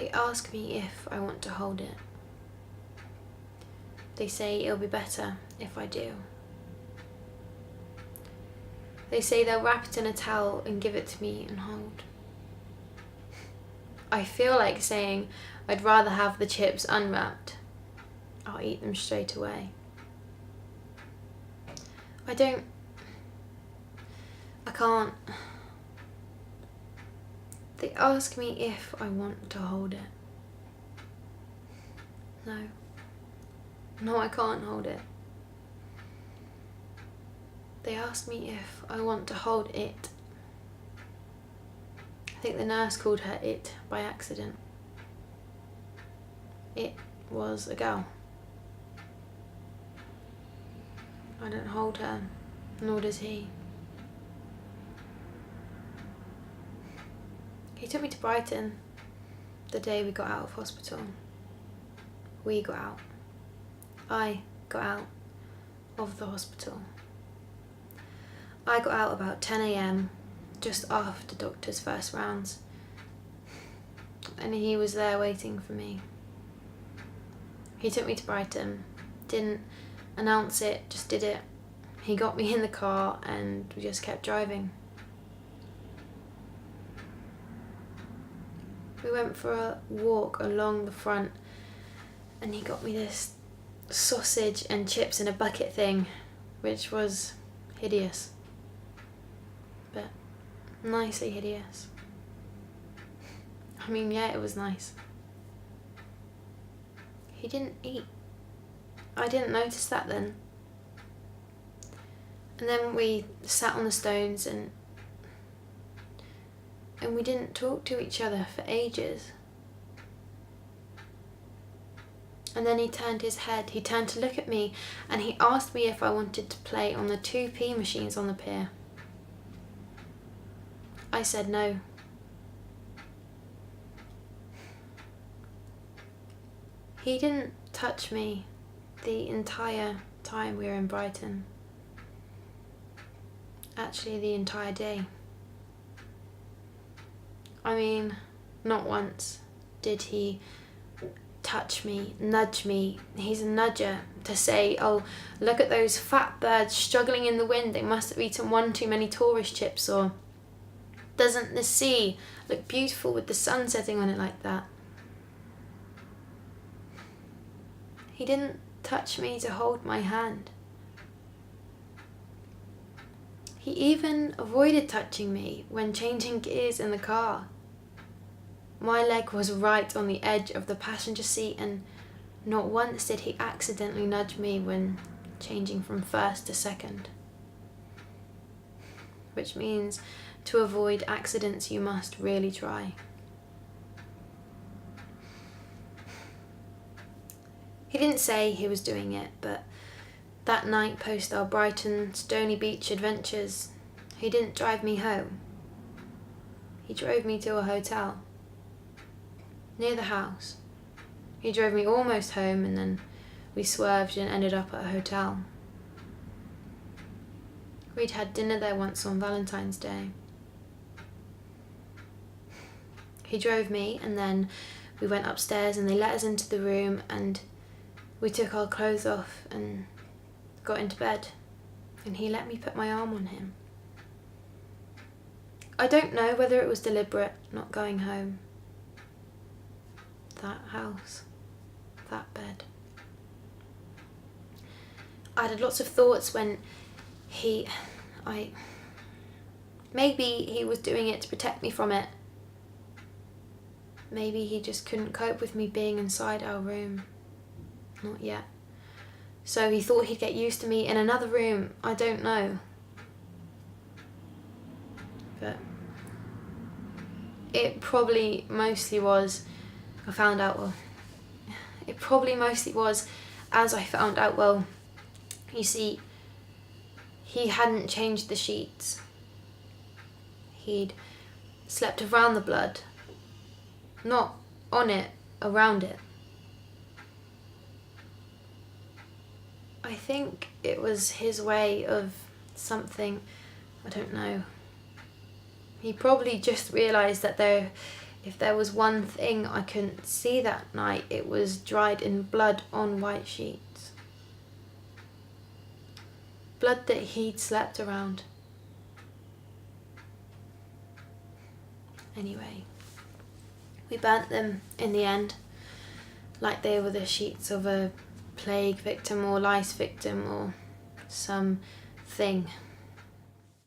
They ask me if I want to hold it. They say it'll be better if I do. They say they'll wrap it in a towel and give it to me and hold. I feel like saying I'd rather have the chips unwrapped. I'll eat them straight away. I can't. They ask me if I want to hold it. No, I can't hold it. They ask me if I want to hold it. I think the nurse called her it by accident. It was a girl. I don't hold her, nor does he. He took me to Brighton the day we got out of hospital. We got out. I got out of the hospital. I got out about 10 a.m, just after doctor's first rounds, and he was there waiting for me. He took me to Brighton, didn't announce it, just did it. He got me in the car and we just kept driving. We went for a walk along the front and he got me this sausage and chips in a bucket thing, which was hideous, but nicely hideous. I mean, yeah, it was nice. He didn't eat. I didn't notice that then. And then we sat on the stones and we didn't talk to each other for ages. And then he turned his head, he turned to look at me and he asked me if I wanted to play on the 2p machines on the pier. I said no. He didn't touch me the entire time we were in Brighton. Actually, the entire day. I mean, not once did he touch me, nudge me. He's a nudger, to say, oh, look at those fat birds struggling in the wind, they must have eaten one too many tourist chips, or doesn't the sea look beautiful with the sun setting on it like that? He didn't touch me to hold my hand. He even avoided touching me when changing gears in the car. My leg was right on the edge of the passenger seat and not once did he accidentally nudge me when changing from first to second. Which means to avoid accidents you must really try. He didn't say he was doing it, but that night post our Brighton Stony Beach adventures, he didn't drive me home. He drove me to a hotel near the house. He drove me almost home and then we swerved and ended up at a hotel. We'd had dinner there once on Valentine's Day. He drove me and then we went upstairs and they let us into the room and we took our clothes off and got into bed and he let me put my arm on him. I don't know whether it was deliberate not going home. That house, that bed. I had lots of thoughts when maybe he was doing it to protect me from it. Maybe he just couldn't cope with me being inside our room. Not yet. So he thought he'd get used to me in another room. I don't know. But it probably mostly was, I found out, well, it probably mostly was as I found out, well, you see, he hadn't changed the sheets. He'd slept around the blood, not on it, around it. I think it was his way of something, I don't know. He probably just realised that If there was one thing I couldn't see that night, it was dried in blood on white sheets. Blood that he'd slept around. Anyway, we burnt them in the end, like they were the sheets of a plague victim or lice victim or some thing